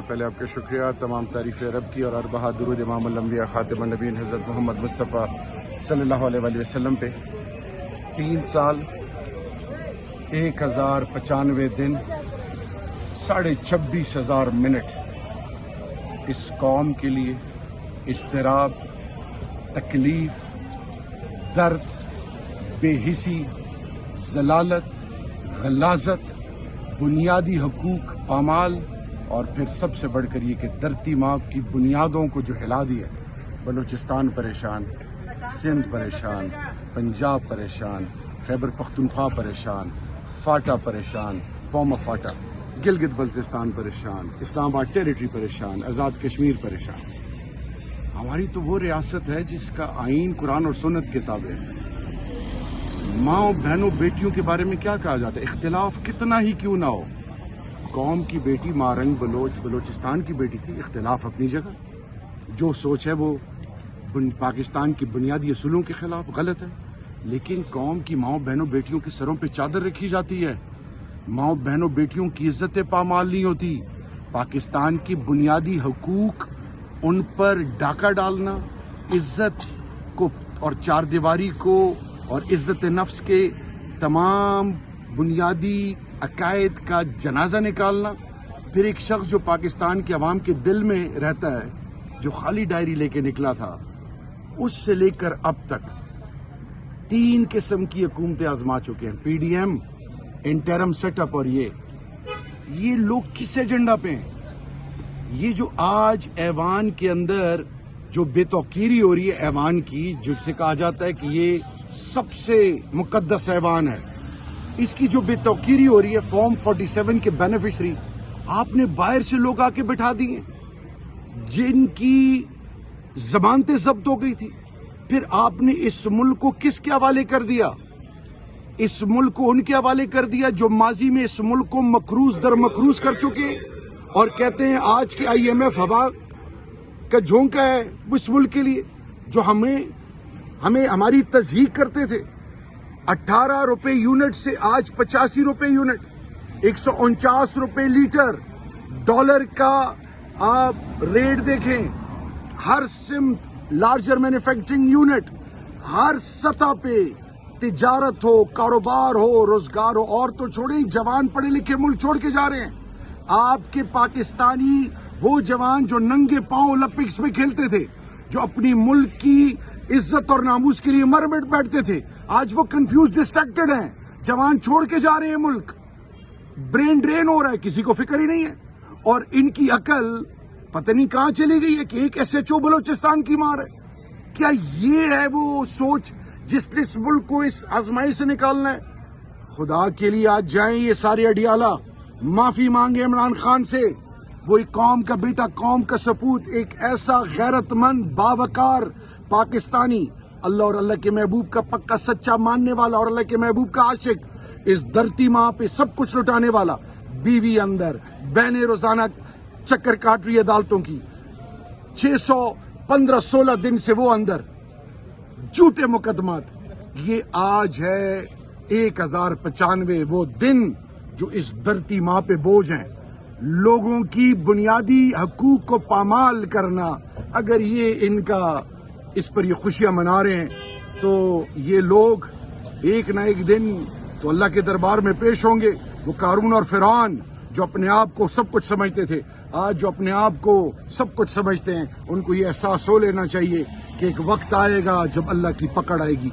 پہلے آپ کا شکریہ، تمام تعریف رب کی اور اربعہ درود امام الانبیاء خاتم النبیین حضرت محمد مصطفیٰ صلی اللہ علیہ وآلہ وسلم پہ۔ 3 سال 1095 دن 26,500 منٹ اس قوم کے لیے اضطراب، تکلیف، درد، بے حسی، ضلالت، غلاظت، بنیادی حقوق پامال، اور پھر سب سے بڑھ کر یہ کہ دھرتی ماں کی بنیادوں کو جو ہلا دیا۔ بلوچستان پریشان، سندھ پریشان، پنجاب پریشان، خیبر پختونخوا پریشان، فاٹا پریشان، فارمر فاٹا، گلگت بلتستان پریشان، اسلام آباد ٹیریٹری پریشان، آزاد کشمیر پریشان۔ ہماری تو وہ ریاست ہے جس کا آئین قرآن اور سنت کے تابع ہے۔ ماں بہنوں بیٹیوں کے بارے میں کیا کہا جاتا ہے؟ اختلاف کتنا ہی کیوں نہ ہو، قوم کی بیٹی مارنگ بلوچ بلوچستان کی بیٹی تھی، اختلاف اپنی جگہ، جو سوچ ہے وہ پاکستان کی بنیادی اصولوں کے خلاف غلط ہے، لیکن قوم کی ماں بہنوں بیٹیوں کے سروں پہ چادر رکھی جاتی ہے، ماں بہنوں بیٹیوں کی عزت پامال نہیں ہوتی۔ پاکستان کی بنیادی حقوق، ان پر ڈاکہ ڈالنا، عزت کو اور چار دیواری کو اور عزت نفس کے تمام بنیادی عقائد کا جنازہ نکالنا، پھر ایک شخص جو پاکستان کے عوام کے دل میں رہتا ہے، جو خالی ڈائری لے کے نکلا تھا، اس سے لے کر اب تک 3 قسم کی حکومتیں آزما چکے ہیں، P D M, interim set up, اور یہ لوگ کس ایجنڈا پہ ہیں؟ یہ جو آج ایوان کے اندر جو بے توقیری ہو رہی ہے ایوان کی، جس سے کہا جاتا ہے کہ یہ سب سے مقدس ایوان ہے، اس کی جو بے توقیری ہو رہی ہے، فارم 47 کے بینیفیشری آپ نے باہر سے لوگ آ کے بٹھا دیے جن کی ضمانتیں ضبط ہو گئی تھی، پھر آپ نے اس ملک کو کس کے حوالے کر دیا؟ اس ملک کو ان کے حوالے کر دیا جو ماضی میں اس ملک کو مقروض در مقروض کر چکے اور کہتے ہیں آج کے IMF ہوا کا جھونکا ہے اس ملک کے لیے، جو ہمیں ہماری تصدیق کرتے تھے 18 روپے یونٹ سے آج 85 روپے یونٹ، 149 روپے لیٹر، ڈالر کا آپ ریٹ دیکھیں، ہر سمت لارجر مینوفیکچرنگ یونٹ، ہر سطح پہ تجارت ہو، کاروبار ہو، روزگار ہو، اور تو چھوڑیں جوان پڑھے لکھے ملک چھوڑ کے جا رہے ہیں۔ آپ کے پاکستانی وہ جوان جو ننگے پاؤں اولمپکس میں کھیلتے تھے، جو اپنی ملک کی عزت اور ناموس کے لیے مر مٹ بیٹھتے تھے، آج وہ کنفیوز ڈسٹریکٹڈ ہیں، جوان چھوڑ کے جا رہے ہیں ملک، برین ڈرین ہو رہا ہے، کسی کو فکر ہی نہیں ہے، اور ان کی عقل پتہ نہیں کہاں چلی گئی ہے کہ ایک SHO بلوچستان کی مار ہے۔ کیا یہ ہے وہ سوچ جس نے اس ملک کو اس آزمائی سے نکالنا ہے؟ خدا کے لیے آج جائیں یہ سارے اڈیالہ، معافی مانگے عمران خان سے، وہ ایک قوم کا بیٹا، قوم کا سپوت، ایک ایسا غیرت مند باوقار پاکستانی، اللہ اور اللہ کے محبوب کا پکا سچا ماننے والا اور اللہ کے محبوب کا عاشق، اس دھرتی ماں پہ سب کچھ لٹانے والا، بیوی اندر، بہنیں روزانہ چکر کاٹ رہی عدالتوں کی، 615-16 دن سے وہ اندر، جھوٹے مقدمات۔ یہ آج ہے 1095 وہ دن جو اس دھرتی ماں پہ بوجھ ہیں، لوگوں کی بنیادی حقوق کو پامال کرنا۔ اگر یہ ان کا اس پر یہ خوشیاں منا رہے ہیں تو یہ لوگ ایک نہ ایک دن تو اللہ کے دربار میں پیش ہوں گے۔ وہ قارون اور فرعون جو اپنے آپ کو سب کچھ سمجھتے تھے، آج جو اپنے آپ کو سب کچھ سمجھتے ہیں، ان کو یہ احساس ہو لینا چاہیے کہ ایک وقت آئے گا جب اللہ کی پکڑ آئے گی۔